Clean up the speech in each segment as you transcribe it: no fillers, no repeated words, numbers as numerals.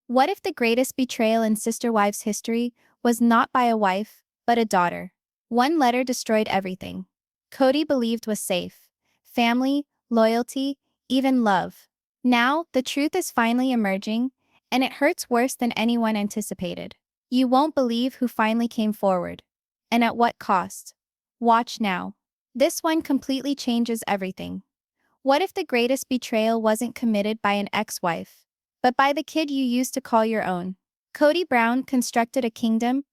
What if the greatest betrayal in sister wives history was not by a wife, but a daughter? One letter destroyed everything. Cody believed was safe. Family, loyalty, even love. Now, the truth is finally emerging, and it hurts worse than anyone anticipated. You won't believe who finally came forward. And at what cost? Watch now. This one completely changes everything. What if the greatest betrayal wasn't committed by an ex-wife, but by the kid you used to call your own? Cody Brown constructed a kingdom,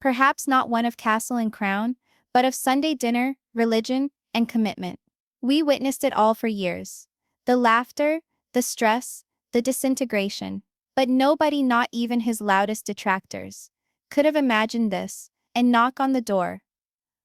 perhaps not one of castle and crown, but of Sunday dinner, religion, and commitment. We witnessed it all for years. The laughter, the stress, the disintegration. But nobody, not even his loudest detractors, could have imagined this. And knock on the door.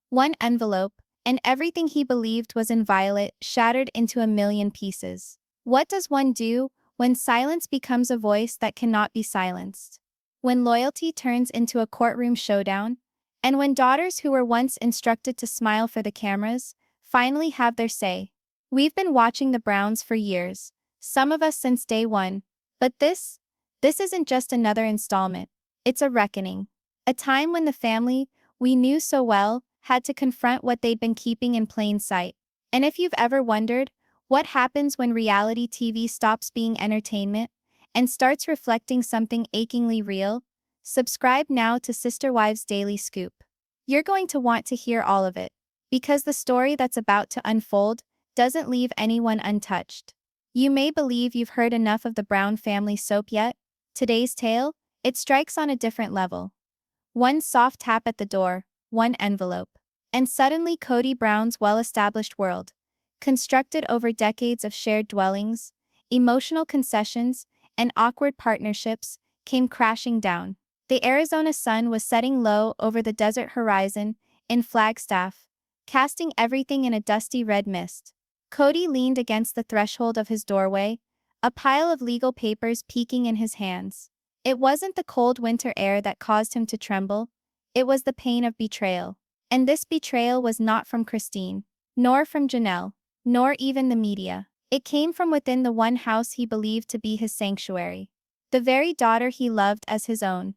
One envelope, and everything he believed was inviolate shattered into a million pieces. What does one do when silence becomes a voice that cannot be silenced? When loyalty turns into a courtroom showdown? And when daughters who were once instructed to smile for the cameras finally have their say? We've been watching the Browns for years, some of us since day one, but this isn't just another installment. It's a reckoning. A time when the family we knew so well had to confront what they'd been keeping in plain sight. And if you've ever wondered what happens when reality TV stops being entertainment and starts reflecting something achingly real, subscribe now to Sister Wives Daily Scoop. You're going to want to hear all of it, because the story that's about to unfold doesn't leave anyone untouched. You may believe you've heard enough of the Brown family soap yet. Today's tale, it strikes on a different level. One soft tap at the door, one envelope, and suddenly Cody Brown's well-established world, constructed over decades of shared dwellings, emotional concessions, and awkward partnerships, came crashing down. The Arizona sun was setting low over the desert horizon in Flagstaff, casting everything in a dusty red mist. Cody leaned against the threshold of his doorway, a pile of legal papers peeking in his hands. It wasn't the cold winter air that caused him to tremble, it was the pain of betrayal. And this betrayal was not from Christine, nor from Janelle, nor even the media. It came from within the one house he believed to be his sanctuary. The very daughter he loved as his own,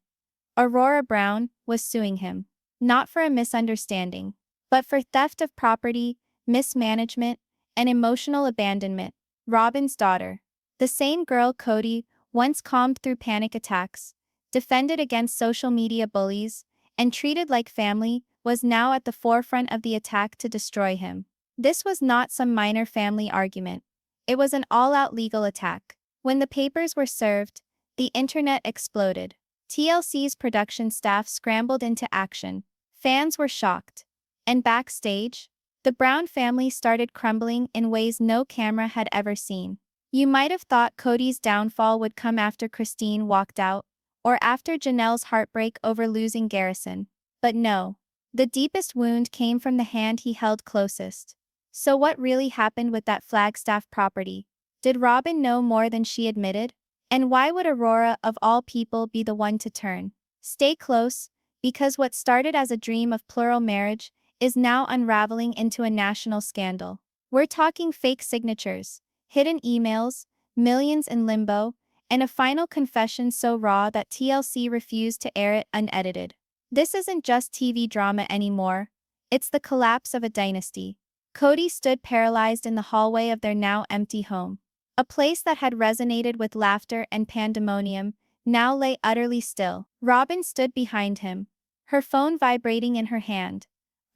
Aurora Brown, was suing him. Not for a misunderstanding, but for theft of property, mismanagement, and emotional abandonment. Robin's daughter, the same girl Cody once calmed through panic attacks, defended against social media bullies, and treated like family, was now at the forefront of the attack to destroy him. This was not some minor family argument. It was an all-out legal attack. When the papers were served, the internet exploded. TLC's production staff scrambled into action. Fans were shocked. And backstage, the Brown family started crumbling in ways no camera had ever seen. You might have thought Cody's downfall would come after Christine walked out, or after Janelle's heartbreak over losing Garrison. But no. The deepest wound came from the hand he held closest. So what really happened with that Flagstaff property? Did Robin know more than she admitted? And why would Aurora, of all people, be the one to turn? Stay close, because what started as a dream of plural marriage is now unraveling into a national scandal. We're talking fake signatures, hidden emails, millions in limbo, and a final confession so raw that TLC refused to air it unedited. This isn't just TV drama anymore. It's the collapse of a dynasty. Cody stood paralyzed in the hallway of their now empty home. A place that had resonated with laughter and pandemonium now lay utterly still. Robin stood behind him, her phone vibrating in her hand.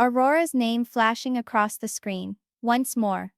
Aurora's name flashing across the screen. Once more.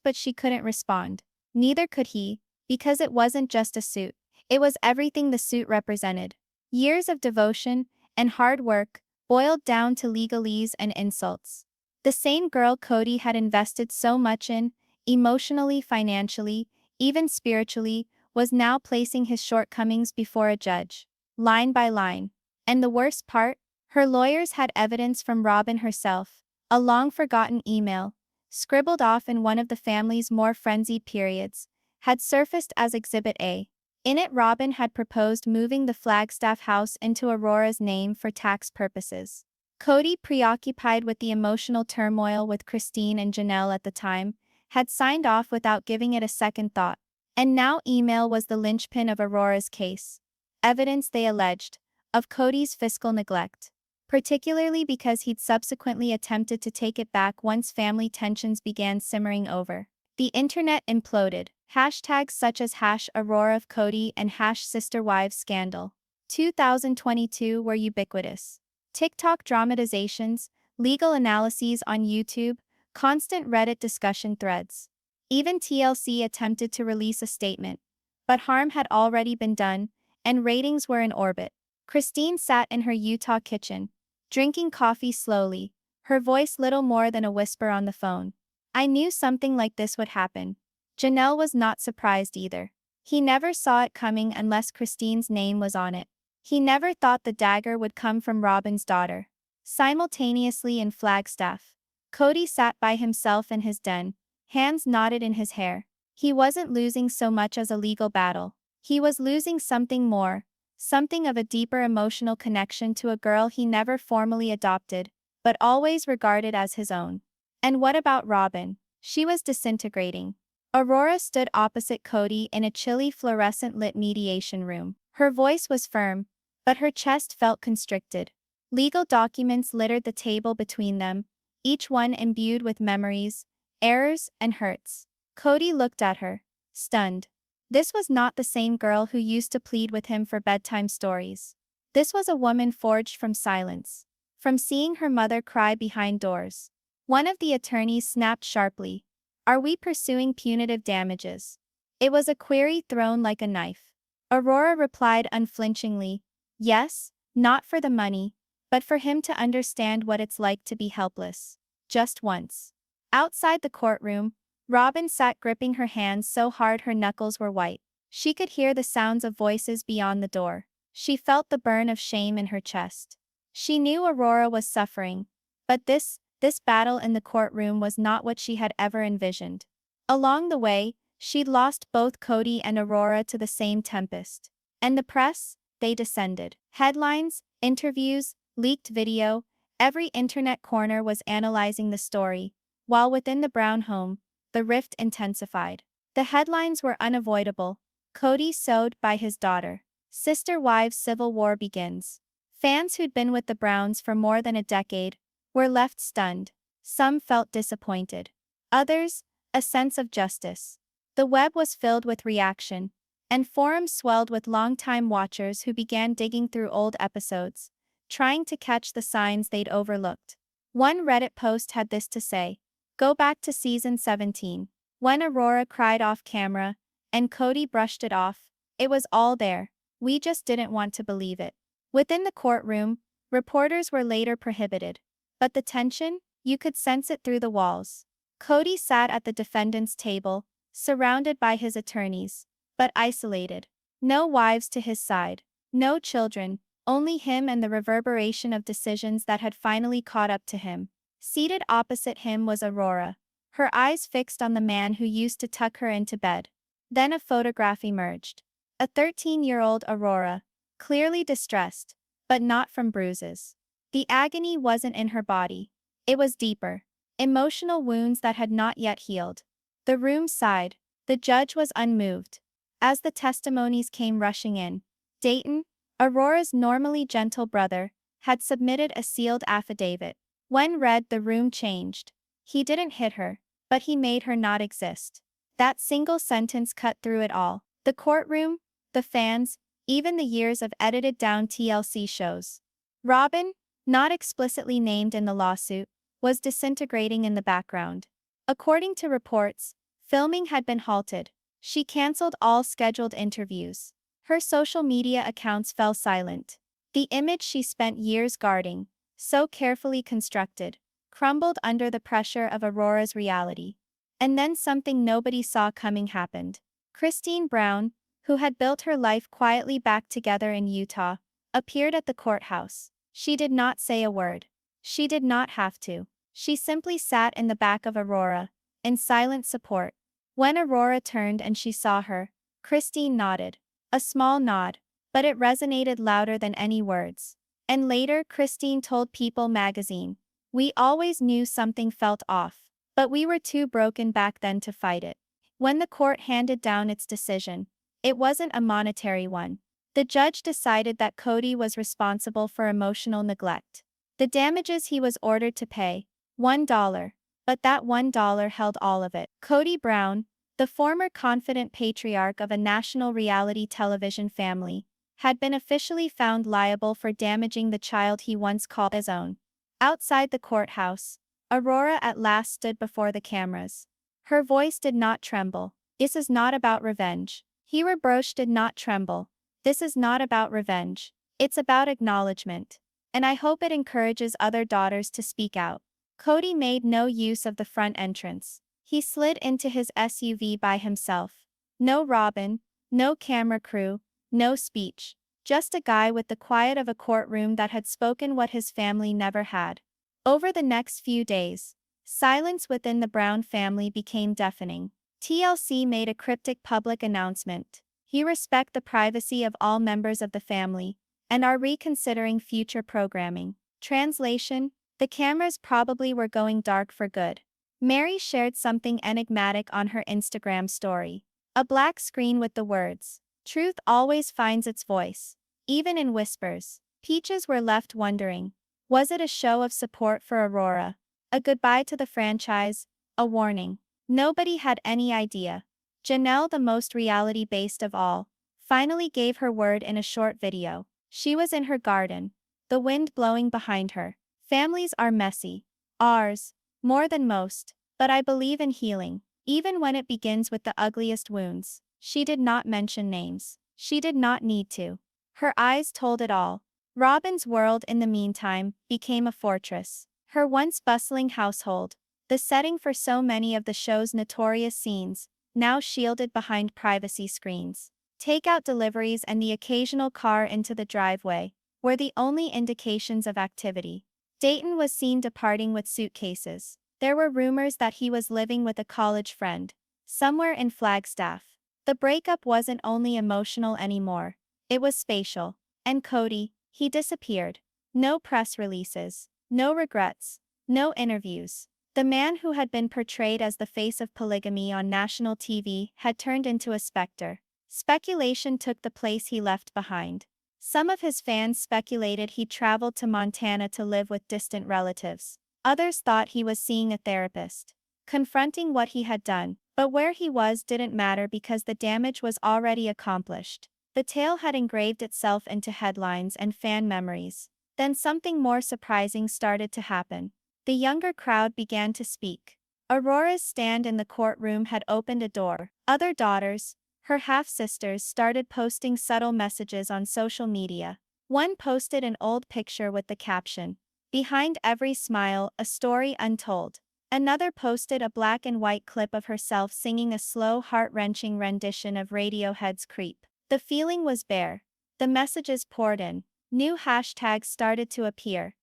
But she couldn't respond. Neither could he, because it wasn't just a suit. It was everything the suit represented. Years of devotion and hard work, boiled down to legalese and insults. The same girl Cody had invested so much in, emotionally, financially, even spiritually, was now placing his shortcomings before a judge, line by line. And the worst part? Her lawyers had evidence from Robin herself, a long-forgotten email, scribbled off in one of the family's more frenzied periods, had surfaced as Exhibit A. In it, Robin had proposed moving the Flagstaff house into Aurora's name for tax purposes. Cody, preoccupied with the emotional turmoil with Christine and Janelle at the time, had signed off without giving it a second thought. And now email was the linchpin of Aurora's case. evidence, they alleged, of Cody's fiscal neglect, particularly because he'd subsequently attempted to take it back once family tensions began simmering over. The internet imploded. Hashtags such as #Aurora of Cody and #SisterWives Scandal 2022 were ubiquitous. TikTok dramatizations, legal analyses on YouTube, constant Reddit discussion threads. Even TLC attempted to release a statement, but harm had already been done, and ratings were in orbit. Christine sat in her Utah kitchen, drinking coffee slowly, her voice little more than a whisper on the phone. I knew something like this would happen. Janelle was not surprised either. He never saw it coming unless Christine's name was on it. He never thought the dagger would come from Robin's daughter. Simultaneously in Flagstaff, Cody sat by himself in his den, hands knotted in his hair. He wasn't losing so much as a legal battle. He was losing something more, something of a deeper emotional connection to a girl he never formally adopted, but always regarded as his own. And what about Robin? She was disintegrating. Aurora stood opposite Cody in a chilly fluorescent-lit mediation room. Her voice was firm, but her chest felt constricted. Legal documents littered the table between them, each one imbued with memories, errors, and hurts. Cody looked at her, stunned. This was not the same girl who used to plead with him for bedtime stories. This was a woman forged from silence, from seeing her mother cry behind doors. One of the attorneys snapped sharply. Are we pursuing punitive damages? It was a query thrown like a knife. Aurora replied unflinchingly, yes, not for the money, but for him to understand what it's like to be helpless. Just once. Outside the courtroom, Robin sat gripping her hands so hard her knuckles were white. She could hear the sounds of voices beyond the door. She felt the burn of shame in her chest. She knew Aurora was suffering, but this battle in the courtroom was not what she had ever envisioned. Along the way, she'd lost both Cody and Aurora to the same tempest. And the press, they descended. Headlines, interviews, leaked video, every internet corner was analyzing the story, while within the Brown home, the rift intensified. The headlines were unavoidable. Cody sewed by his daughter. Sister-wives civil war begins. Fans who'd been with the Browns for more than a decade were left stunned. Some felt disappointed. Others, a sense of justice. The web was filled with reaction, and forums swelled with longtime watchers who began digging through old episodes, trying to catch the signs they'd overlooked. One Reddit post had this to say: go back to season 17. When Aurora cried off camera, and Cody brushed it off, it was all there. We just didn't want to believe it. Within the courtroom, reporters were later prohibited. But the tension, you could sense it through the walls. Cody sat at the defendant's table, surrounded by his attorneys, but isolated. No wives to his side, no children, only him and the reverberation of decisions that had finally caught up to him. Seated opposite him was Aurora, her eyes fixed on the man who used to tuck her into bed. Then a photograph emerged. A 13-year-old Aurora, clearly distressed, but not from bruises. The agony wasn't in her body. It was deeper. Emotional wounds that had not yet healed. The room sighed. The judge was unmoved. As the testimonies came rushing in, Dayton, Aurora's normally gentle brother, had submitted a sealed affidavit. When read, the room changed. He didn't hit her, but he made her not exist. That single sentence cut through it all. The courtroom, the fans, even the years of edited-down TLC shows. Robin, not explicitly named in the lawsuit, was disintegrating in the background. According to reports, filming had been halted. She canceled all scheduled interviews. Her social media accounts fell silent. The image she spent years guarding, so carefully constructed, crumbled under the pressure of Aurora's reality. And then something nobody saw coming happened. Christine Brown, who had built her life quietly back together in Utah, appeared at the courthouse. She did not say a word. She did not have to. She simply sat in the back of Aurora, in silent support. When Aurora turned and she saw her, Christine nodded. A small nod, but it resonated louder than any words. And later, Christine told People magazine, "We always knew something felt off, but we were too broken back then to fight it." When the court handed down its decision, it wasn't a monetary one. The judge decided that Cody was responsible for emotional neglect. The damages he was ordered to pay, $1. But that $1 held all of it. Cody Brown, the former confident patriarch of a national reality television family, had been officially found liable for damaging the child he once called his own. Outside the courthouse, Aurora at last stood before the cameras. Her voice did not tremble. This is not about revenge. Her broche did not tremble. This is not about revenge. It's about acknowledgement. And I hope it encourages other daughters to speak out. Cody made no use of the front entrance. He slid into his SUV by himself. No Robin, no camera crew, no speech. Just a guy with the quiet of a courtroom that had spoken what his family never had. Over the next few days, silence within the Brown family became deafening. TLC made a cryptic public announcement. We respect the privacy of all members of the family and are reconsidering future programming. Translation: the cameras probably were going dark for good. Mary shared something enigmatic on her Instagram story. A black screen with the words, "Truth always finds its voice, even in whispers." Peaches were left wondering, was it a show of support for Aurora? A goodbye to the franchise? A warning? Nobody had any idea. Janelle, the most reality-based of all, finally gave her word in a short video. She was in her garden, the wind blowing behind her. Families are messy. Ours, more than most, but I believe in healing, even when it begins with the ugliest wounds. She did not mention names. She did not need to. Her eyes told it all. Robin's world, in the meantime, became a fortress. Her once bustling household, the setting for so many of the show's notorious scenes, now shielded behind privacy screens. Takeout deliveries and the occasional car into the driveway were the only indications of activity. Dayton was seen departing with suitcases. There were rumors that he was living with a college friend, somewhere in Flagstaff. The breakup wasn't only emotional anymore, it was spatial. And Cody, he disappeared. No press releases, no regrets, no interviews. The man who had been portrayed as the face of polygamy on national TV had turned into a specter. Speculation took the place he left behind. Some of his fans speculated he traveled to Montana to live with distant relatives. Others thought he was seeing a therapist, confronting what he had done. But where he was didn't matter because the damage was already accomplished. The tale had engraved itself into headlines and fan memories. Then something more surprising started to happen. The younger crowd began to speak. Aurora's stand in the courtroom had opened a door. Other daughters, her half-sisters, started posting subtle messages on social media. One posted an old picture with the caption, "Behind every smile, a story untold." Another posted a black and white clip of herself singing a slow, heart-wrenching rendition of Radiohead's Creep. The feeling was bare. The messages poured in. New hashtags started to appear.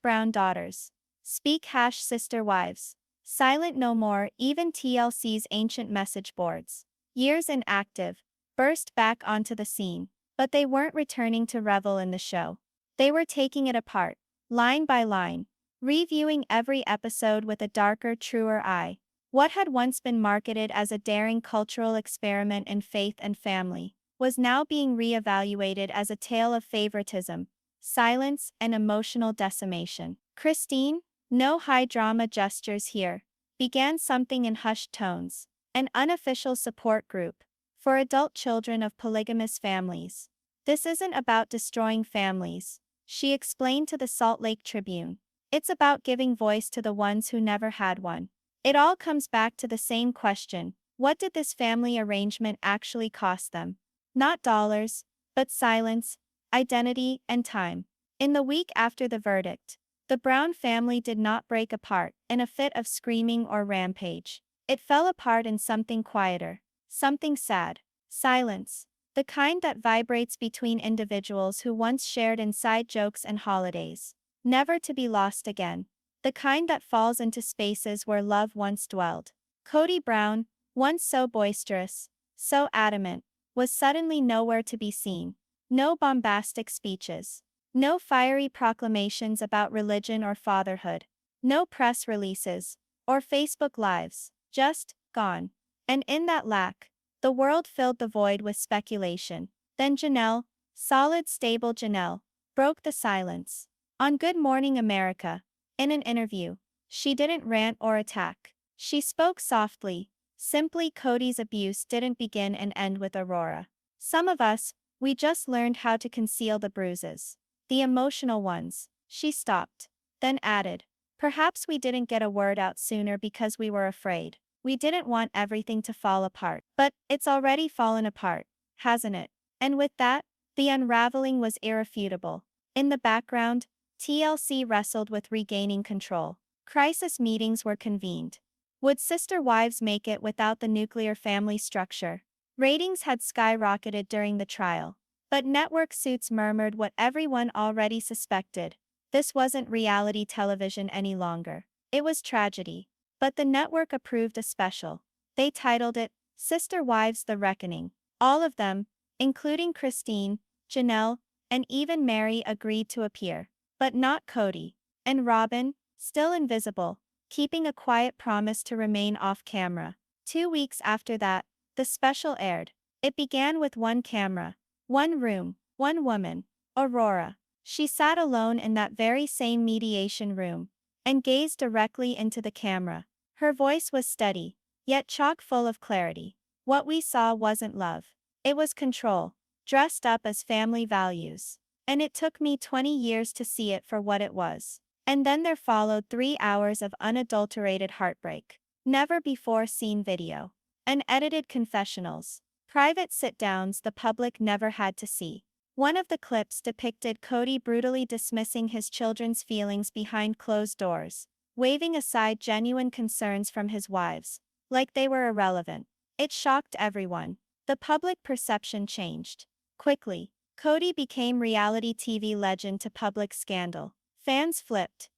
#Brown Daughters. Speak #Sister Wives. Silent no more. Even TLC's ancient message boards, years inactive, burst back onto the scene. But they weren't returning to revel in the show. They were taking it apart, line by line, reviewing every episode with a darker, truer eye. What had once been marketed as a daring cultural experiment in faith and family was now being re-evaluated as a tale of favoritism, silence, and emotional decimation. Christine, no high drama gestures here, began something in hushed tones, an unofficial support group for adult children of polygamous families. "This isn't about destroying families," she explained to the Salt Lake Tribune. "It's about giving voice to the ones who never had one." It all comes back to the same question: what did this family arrangement actually cost them? Not dollars, but silence, identity, and time. In the week after the verdict, the Brown family did not break apart in a fit of screaming or rampage. It fell apart in something quieter, something sad. Silence. The kind that vibrates between individuals who once shared inside jokes and holidays, never to be lost again. The kind that falls into spaces where love once dwelled. Cody Brown, once so boisterous, so adamant, was suddenly nowhere to be seen. No bombastic speeches. No fiery proclamations about religion or fatherhood. No press releases, or Facebook Lives. Just, gone. And in that lack, the world filled the void with speculation. Then Janelle, solid, stable Janelle broke the silence. On Good Morning America, in an interview, she didn't rant or attack. She spoke softly, simply. Cody's abuse didn't begin and end with Aurora. Some of us, we just learned how to conceal the bruises. The emotional ones. She stopped, then added, perhaps we didn't get a word out sooner because we were afraid. We didn't want everything to fall apart. But it's already fallen apart, hasn't it? And with that, the unraveling was irrefutable. In the background, TLC wrestled with regaining control. Crisis meetings were convened. Would Sister Wives make it without the nuclear family structure? Ratings had skyrocketed during the trial. But network suits murmured what everyone already suspected. This wasn't reality television any longer. It was tragedy. But the network approved a special. They titled it, Sister Wives: The Reckoning. All of them, including Christine, Janelle, and even Mary, agreed to appear. But not Cody. And Robin, still invisible, keeping a quiet promise to remain off camera. 2 weeks after that, the special aired. It began with one camera, one room, one woman, Aurora. She sat alone in that very same mediation room and gazed directly into the camera. Her voice was steady, yet chock full of clarity. What we saw wasn't love. It was control, dressed up as family values. And it took me 20 years to see it for what it was. And then there followed 3 hours of unadulterated heartbreak. Never before seen video. Unedited confessionals. Private sit-downs the public never had to see. One of the clips depicted Cody brutally dismissing his children's feelings behind closed doors, waving aside genuine concerns from his wives, like they were irrelevant. It shocked everyone. The public perception changed. Quickly, Cody became reality TV legend to public scandal. Fans flipped.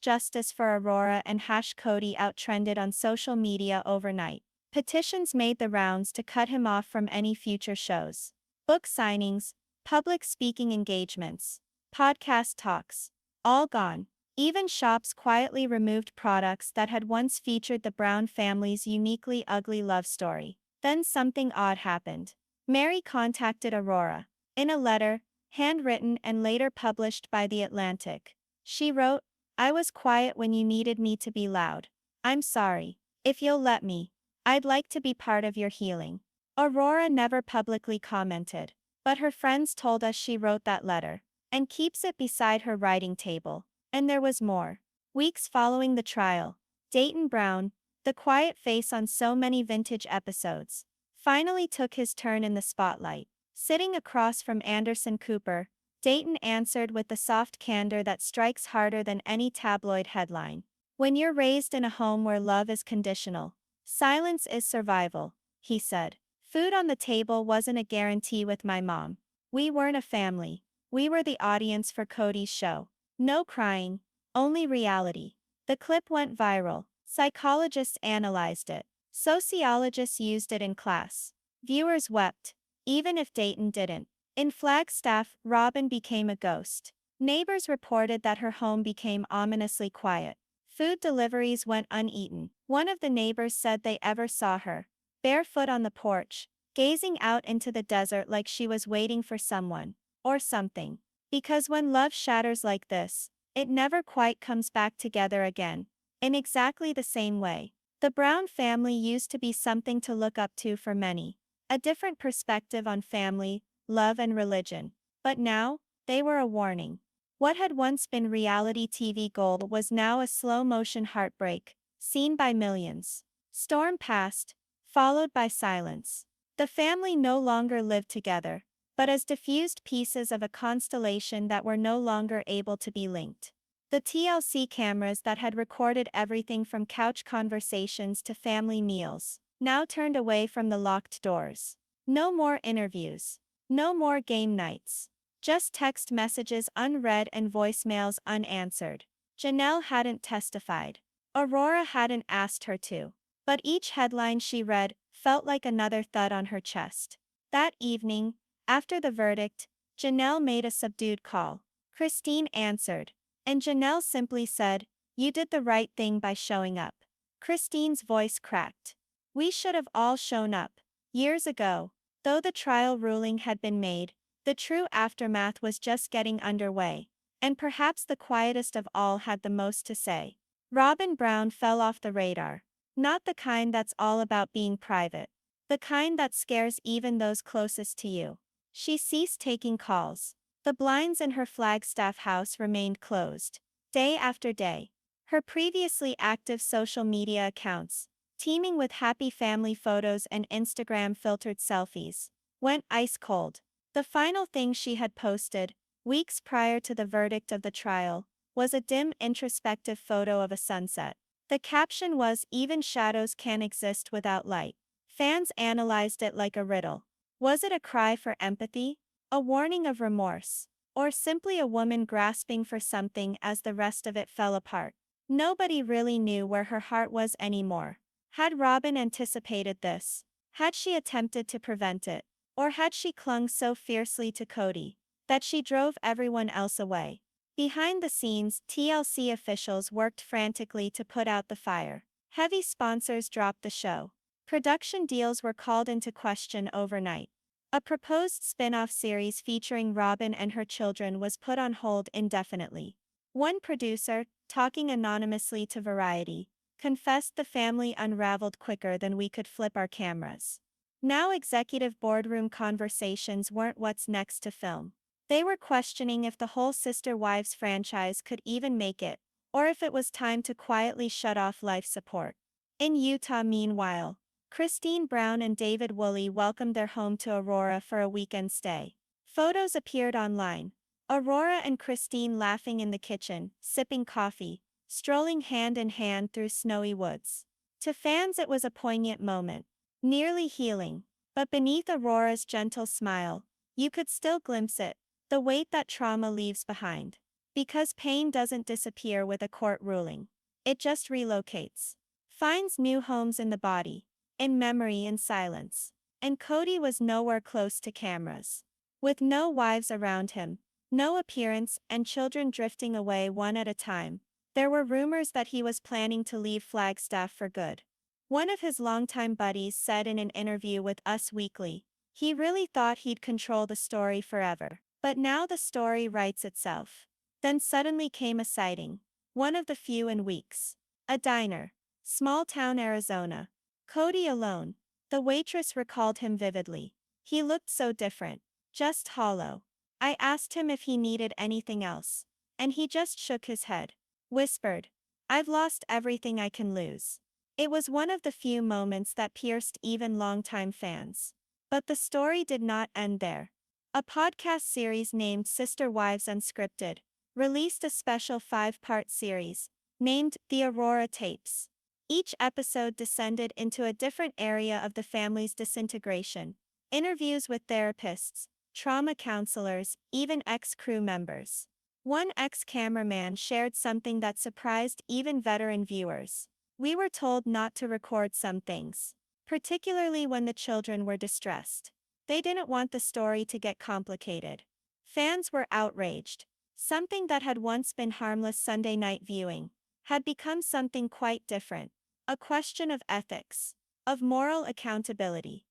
#Justice for Aurora and #Cody outtrended on social media overnight. Petitions made the rounds to cut him off from any future shows. Book signings, public speaking engagements, podcast talks, all gone. Even shops quietly removed products that had once featured the Brown family's uniquely ugly love story. Then something odd happened. Mary contacted Aurora. In a letter, handwritten and later published by The Atlantic, she wrote, "I was quiet when you needed me to be loud. I'm sorry. If you'll let me, I'd like to be part of your healing." Aurora never publicly commented, but her friends told us she wrote that letter and keeps it beside her writing table. And there was more. Weeks following the trial, Dayton Brown, the quiet face on so many vintage episodes, finally took his turn in the spotlight. Sitting across from Anderson Cooper, Dayton answered with the soft candor that strikes harder than any tabloid headline. "When you're raised in a home where love is conditional, silence is survival," he said. "Food on the table wasn't a guarantee with my mom. We weren't a family. We were the audience for Cody's show. No crying, only reality." The clip went viral. Psychologists analyzed it. Sociologists used it in class. Viewers wept, even if Dayton didn't. In Flagstaff, Robin became a ghost. Neighbors reported that her home became ominously quiet. Food deliveries went uneaten. One of the neighbors said they ever saw her, barefoot on the porch, gazing out into the desert like she was waiting for someone, or something. Because when love shatters like this, it never quite comes back together again. In exactly the same way, the Brown family used to be something to look up to for many. A different perspective on family, love and religion. But now, they were a warning. What had once been reality TV gold was now a slow-motion heartbreak, seen by millions. Storm passed, followed by silence. The family no longer lived together, but as diffused pieces of a constellation that were no longer able to be linked. The TLC cameras that had recorded everything from couch conversations to family meals now turned away from the locked doors. No more interviews. No more game nights. Just text messages unread and voicemails unanswered. Janelle hadn't testified. Aurora hadn't asked her to. But each headline she read felt like another thud on her chest. That evening, after the verdict, Janelle made a subdued call. Christine answered, and Janelle simply said, "You did the right thing by showing up." Christine's voice cracked. "We should have all shown up, years ago." Though the trial ruling had been made, The true aftermath was just getting underway. And perhaps the quietest of all had the most to say. Robin Brown fell off the radar. Not the kind that's all about being private. The kind that scares even those closest to you. She ceased taking calls. The blinds in her Flagstaff house remained closed. Day after day. Her previously active social media accounts, teeming with happy family photos and Instagram-filtered selfies, went ice cold. The final thing she had posted, weeks prior to the verdict of the trial, was a dim introspective photo of a sunset. The caption was, "Even shadows can't exist without light." Fans analyzed it like a riddle. Was it a cry for empathy? A warning of remorse? Or simply a woman grasping for something as the rest of it fell apart? Nobody really knew where her heart was anymore. Had Robin anticipated this? Had she attempted to prevent it? Or had she clung so fiercely to Cody that she drove everyone else away? Behind the scenes, TLC officials worked frantically to put out the fire. Heavy sponsors dropped the show. Production deals were called into question overnight. A proposed spin-off series featuring Robin and her children was put on hold indefinitely. One producer, talking anonymously to Variety, confessed the family unraveled quicker than we could flip our cameras. Now executive boardroom conversations weren't what's next to film. They were questioning if the whole Sister Wives franchise could even make it, or if it was time to quietly shut off life support. In Utah, meanwhile, Christine Brown and David Woolley welcomed their home to Aurora for a weekend stay. Photos appeared online. Aurora and Christine laughing in the kitchen, sipping coffee, strolling hand in hand through snowy woods. To fans it was a poignant moment, nearly healing. But beneath Aurora's gentle smile, you could still glimpse it, the weight that trauma leaves behind. Because pain doesn't disappear with a court ruling. It just relocates. Finds new homes in the body, in memory and silence. And Cody was nowhere close to cameras. With no wives around him, no appearance, and children drifting away one at a time, there were rumors that he was planning to leave Flagstaff for good. One of his longtime buddies said in an interview with Us Weekly, he really thought he'd control the story forever. But now the story writes itself. Then suddenly came a sighting. One of the few in weeks. A diner. Small town Arizona. Cody alone. The waitress recalled him vividly. He looked so different. Just hollow. I asked him if he needed anything else. And he just shook his head. Whispered, "I've lost everything I can lose." It was one of the few moments that pierced even longtime fans. But the story did not end there. A podcast series named Sister Wives Unscripted released a special 5-part series named The Aurora Tapes. Each episode descended into a different area of the family's disintegration. Interviews with therapists, trauma counselors, even ex-crew members. One ex-cameraman shared something that surprised even veteran viewers. We were told not to record some things, particularly when the children were distressed. They didn't want the story to get complicated. Fans were outraged. Something that had once been harmless Sunday night viewing had become something quite different. A question of ethics, of moral accountability.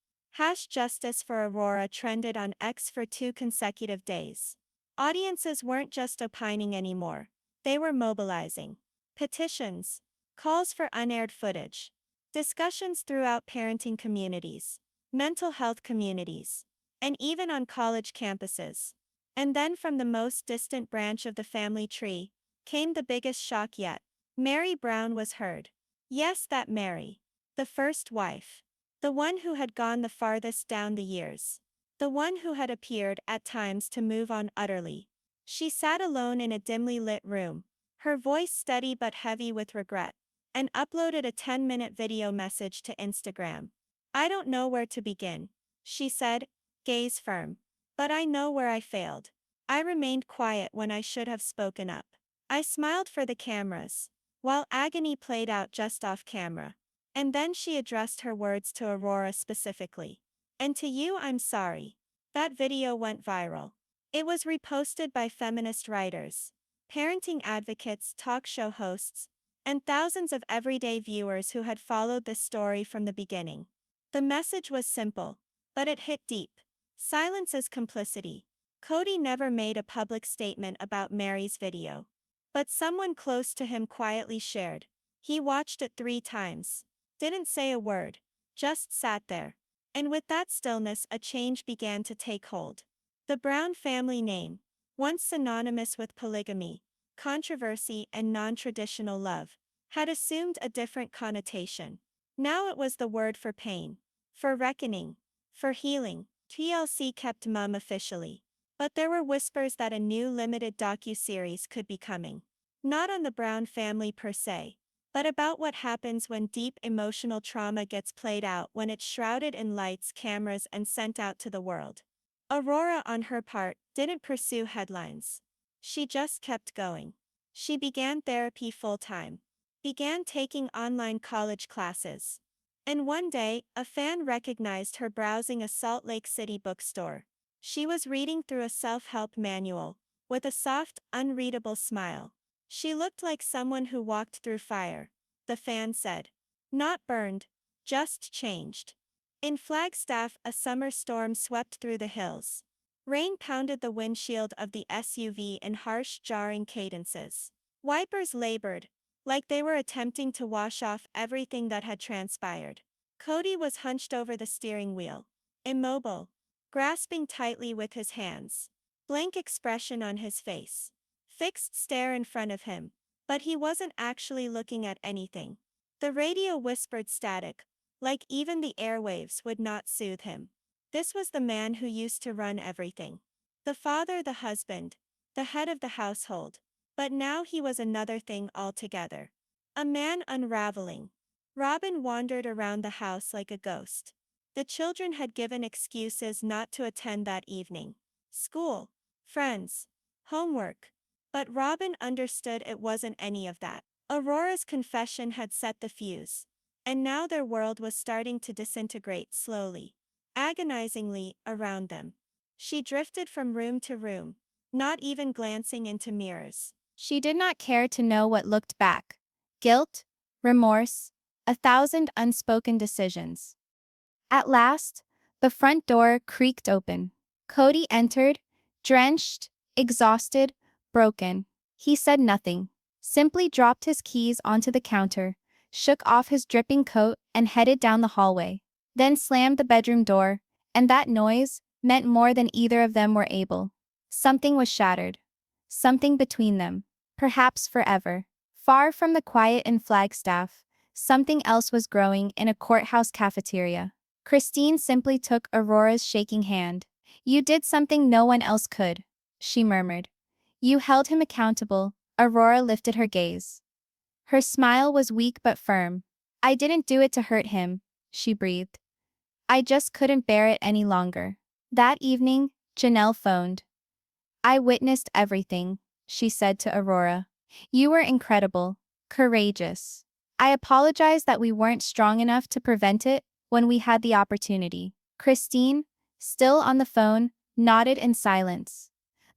#Justice for Aurora trended on X for 2 consecutive days. Audiences weren't just opining anymore. They were mobilizing. Petitions, calls for unaired footage, discussions throughout parenting communities, mental health communities, and even on college campuses. And then from the most distant branch of the family tree, came the biggest shock yet. Mary Brown was heard. Yes, that Mary. The first wife. The one who had gone the farthest down the years. The one who had appeared at times to move on utterly. She sat alone in a dimly lit room, her voice steady but heavy with regret, and uploaded a 10-minute video message to Instagram. "I don't know where to begin," she said, gaze firm. "But I know where I failed. I remained quiet when I should have spoken up. I smiled for the cameras, while agony played out just off camera." And then she addressed her words to Aurora specifically. "And to you, I'm sorry." That video went viral. It was reposted by feminist writers, parenting advocates, talk show hosts, and thousands of everyday viewers who had followed this story from the beginning. The message was simple, but it hit deep. Silence is complicity. Cody never made a public statement about Mary's video. But someone close to him quietly shared. He watched it 3 times. Didn't say a word. Just sat there. And with that stillness, a change began to take hold. The Brown family name, once synonymous with polygamy, controversy, and non-traditional love, had assumed a different connotation. Now it was the word for pain, for reckoning, for healing. TLC kept mum officially. But there were whispers that a new limited docu-series could be coming. Not on the Brown family per se, but about what happens when deep emotional trauma gets played out, when it's shrouded in lights, cameras, and sent out to the world. Aurora, on her part, didn't pursue headlines. She just kept going. She began therapy full-time, began taking online college classes. And one day, a fan recognized her browsing a Salt Lake City bookstore. She was reading through a self-help manual, with a soft, unreadable smile. She looked like someone who walked through fire, the fan said. Not burned, just changed. In Flagstaff, a summer storm swept through the hills. Rain pounded the windshield of the SUV in harsh, jarring cadences. Wipers labored, like they were attempting to wash off everything that had transpired. Cody was hunched over the steering wheel, immobile, grasping tightly with his hands. Blank expression on his face. Fixed stare in front of him. But he wasn't actually looking at anything. The radio whispered static, like even the airwaves would not soothe him. This was the man who used to run everything. The father, the husband, the head of the household. But now he was another thing altogether. A man unraveling. Robin wandered around the house like a ghost. The children had given excuses not to attend that evening. School, friends, homework. But Robin understood it wasn't any of that. Aurora's confession had set the fuse. And now their world was starting to disintegrate slowly, agonizingly, around them. She drifted from room to room, not even glancing into mirrors. She did not care to know what looked back. Guilt, remorse, 1,000 unspoken decisions. At last, the front door creaked open. Cody entered, drenched, exhausted, broken. He said nothing, simply dropped his keys onto the counter, shook off his dripping coat, and headed down the hallway. Then slammed the bedroom door, and that noise meant more than either of them were able. Something was shattered. Something between them. Perhaps forever. Far from the quiet in Flagstaff, something else was growing in a courthouse cafeteria. Christine simply took Aurora's shaking hand. "You did something no one else could," she murmured. "You held him accountable." Aurora lifted her gaze. Her smile was weak but firm. "I didn't do it to hurt him," she breathed. "I just couldn't bear it any longer." That evening, Janelle phoned. "I witnessed everything," she said to Aurora. "You were incredible, courageous. I apologize that we weren't strong enough to prevent it when we had the opportunity." Christine, still on the phone, nodded in silence.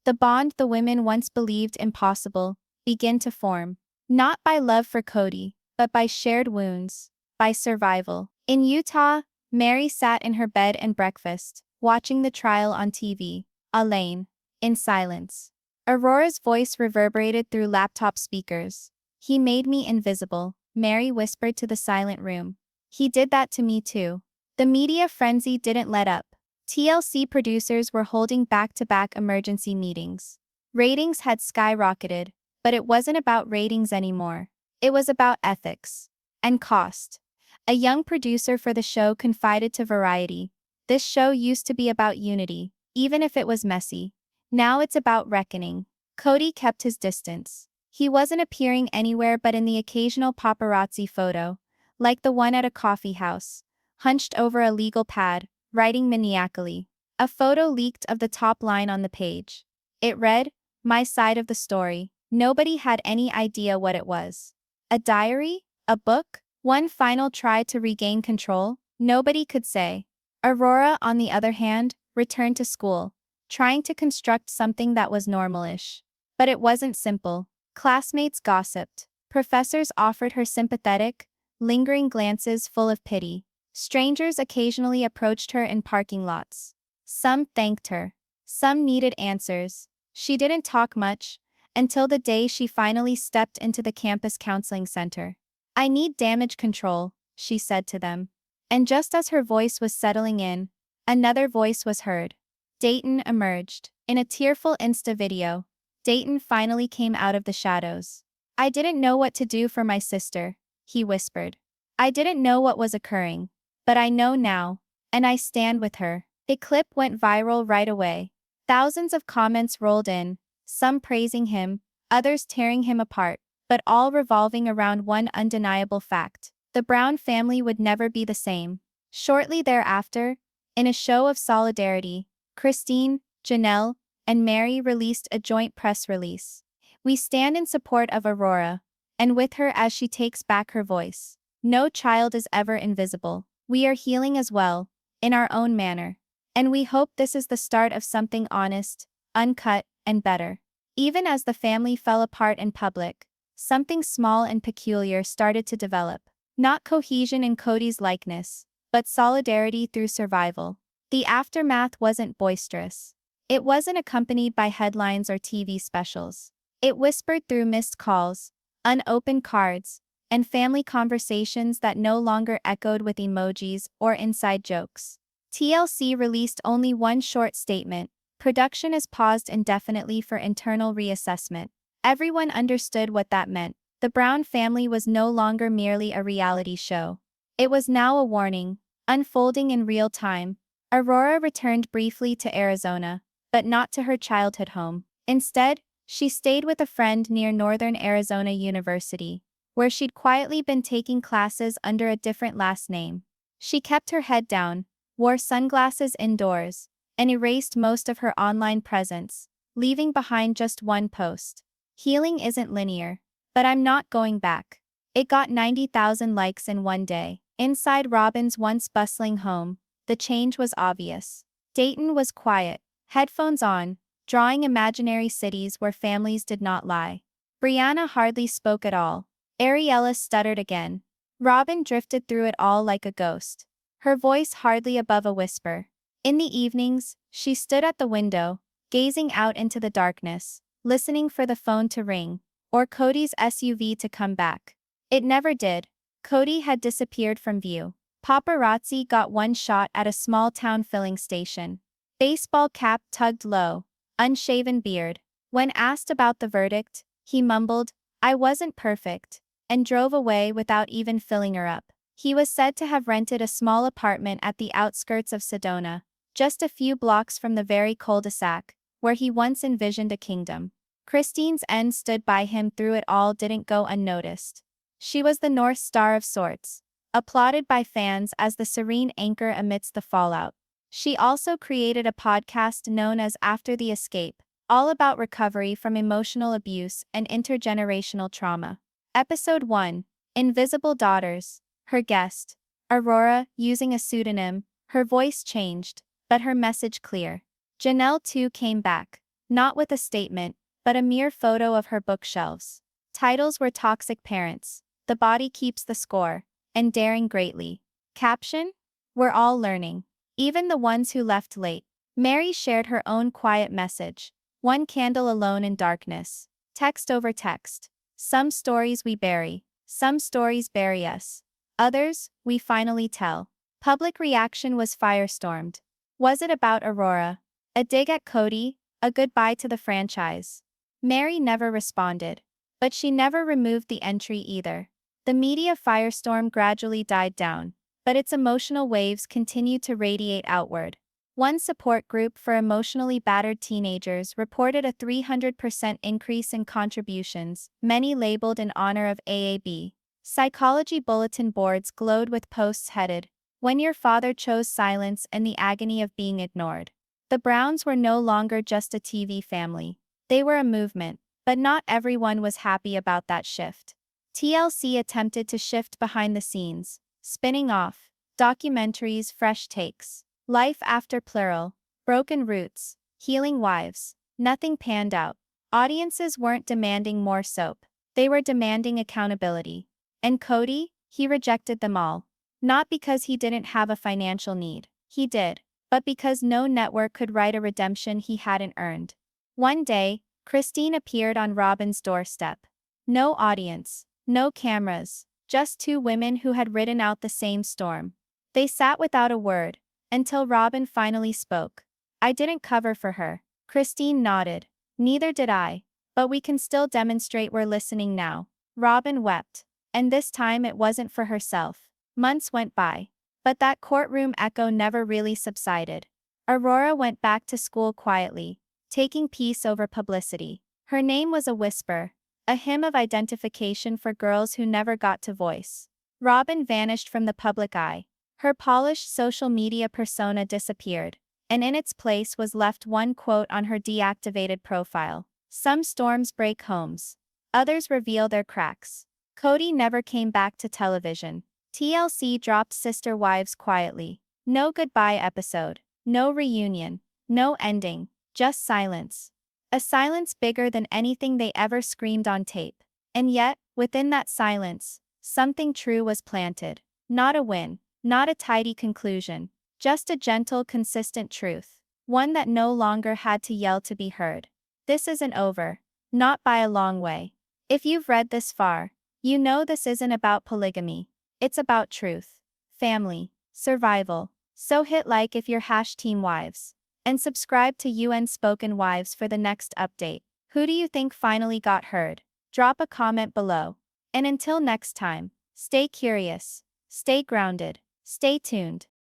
The bond the women once believed impossible began to form, not by love for Cody, but by shared wounds, by survival. In Utah, Mary sat in her bed and breakfast, watching the trial on TV, alone, in silence. Aurora's voice reverberated through laptop speakers. "He made me invisible," Mary whispered to the silent room. "He did that to me too." The media frenzy didn't let up. TLC producers were holding back-to-back emergency meetings. Ratings had skyrocketed, but it wasn't about ratings anymore. It was about ethics and cost. A young producer for the show confided to Variety, "This show used to be about unity, even if it was messy. Now it's about reckoning." Cody kept his distance. He wasn't appearing anywhere but in the occasional paparazzi photo, like the one at a coffee house, hunched over a legal pad, writing maniacally. A photo leaked of the top line on the page. It read, "My side of the story." Nobody had any idea what it was. A diary? A book? One final try to regain control? Nobody could say. Aurora, on the other hand, returned to school, trying to construct something that was normalish. But it wasn't simple. Classmates gossiped. Professors offered her sympathetic, lingering glances full of pity. Strangers occasionally approached her in parking lots. Some thanked her. Some needed answers. She didn't talk much until the day she finally stepped into the campus counseling center. I need damage control, she said to them. And just as her voice was settling in, another voice was heard. Dayton emerged. In a tearful Insta video, Dayton finally came out of the shadows. I didn't know what to do for my sister, he whispered. I didn't know what was occurring, but I know now, and I stand with her. The clip went viral right away. Thousands of comments rolled in, some praising him, others tearing him apart, but all revolving around one undeniable fact. The Brown family would never be the same. Shortly thereafter, in a show of solidarity, Christine, Janelle, and Mary released a joint press release. We stand in support of Aurora, and with her as she takes back her voice. No child is ever invisible. We are healing as well, in our own manner. And we hope this is the start of something honest, uncut, and better. Even as the family fell apart in public, something small and peculiar started to develop. Not cohesion in Cody's likeness, but solidarity through survival. The aftermath wasn't boisterous. It wasn't accompanied by headlines or TV specials. It whispered through missed calls, unopened cards, and family conversations that no longer echoed with emojis or inside jokes. TLC released only one short statement: production is paused indefinitely for internal reassessment. Everyone understood what that meant. The Brown family was no longer merely a reality show. It was now a warning, unfolding in real time. Aurora returned briefly to Arizona, but not to her childhood home. Instead, she stayed with a friend near Northern Arizona University, where she'd quietly been taking classes under a different last name. She kept her head down, wore sunglasses indoors, and erased most of her online presence, leaving behind just one post. Healing isn't linear, but I'm not going back. It got 90,000 likes in one day. Inside Robin's once bustling home, the change was obvious. Dayton was quiet, headphones on, drawing imaginary cities where families did not lie. Brianna hardly spoke at all. Ariella stuttered again. Robin drifted through it all like a ghost, her voice hardly above a whisper. In the evenings, she stood at the window, gazing out into the darkness, listening for the phone to ring, or Cody's SUV to come back. It never did. Cody had disappeared from view. Paparazzi got one shot at a small-town filling station. Baseball cap tugged low, unshaven beard. When asked about the verdict, he mumbled, "I wasn't perfect," and drove away without even filling her up. He was said to have rented a small apartment at the outskirts of Sedona, just a few blocks from the very cul-de-sac, where he once envisioned a kingdom. Christine's end stood by him through it all didn't go unnoticed. She was the North Star of sorts, applauded by fans as the serene anchor amidst the fallout. She also created a podcast known as After the Escape, all about recovery from emotional abuse and intergenerational trauma. Episode 1: Invisible Daughters. Her guest, Aurora, using a pseudonym, her voice changed, but her message clear. Janelle too came back, not with a statement, but a mere photo of her bookshelves. Titles were Toxic Parents, The Body Keeps the Score, and Daring Greatly. Caption: We're all learning, even the ones who left late. Mary shared her own quiet message: one candle alone in darkness. Text over text. Some stories we bury, some stories bury us. Others, we finally tell. Public reaction was firestormed. Was it about Aurora? A dig at Cody? A goodbye to the franchise? Mary never responded. But she never removed the entry either. The media firestorm gradually died down, but its emotional waves continued to radiate outward. One support group for emotionally battered teenagers reported a 300% increase in contributions, many labeled in honor of AAB. Psychology bulletin boards glowed with posts headed, "When Your Father Chose Silence and the Agony of Being Ignored." The Browns were no longer just a TV family. They were a movement, but not everyone was happy about that shift. TLC attempted to shift behind the scenes, spinning off documentaries, fresh takes, life after plural, broken roots, healing wives. Nothing panned out. Audiences weren't demanding more soap. They were demanding accountability. And Cody, he rejected them all. Not because he didn't have a financial need. He did. but because no network could write a redemption he hadn't earned. One day, Christine appeared on Robin's doorstep. No audience, no cameras, just two women who had ridden out the same storm. They sat without a word, until Robin finally spoke. I didn't cover for her. Christine nodded. Neither did I. But we can still demonstrate we're listening now. Robin wept. And this time it wasn't for herself. Months went by. But that courtroom echo never really subsided. Aurora went back to school quietly, taking peace over publicity. Her name was a whisper, a hymn of identification for girls who never got to voice. Robin vanished from the public eye. Her polished social media persona disappeared, and in its place was left one quote on her deactivated profile. Some storms break homes. Others reveal their cracks. Cody never came back to television. TLC dropped Sister Wives quietly. No goodbye episode. No reunion. No ending. Just silence. A silence bigger than anything they ever screamed on tape. And yet, within that silence, something true was planted. Not a win. Not a tidy conclusion. Just a gentle, consistent truth. One that no longer had to yell to be heard. This isn't over. Not by a long way. If you've read this far, you know this isn't about polygamy. It's about truth, family, survival. So hit like if you're #Team Wives. And subscribe to Unspoken Wives for the next update. Who do you think finally got heard? Drop a comment below. And until next time, stay curious, stay grounded, stay tuned.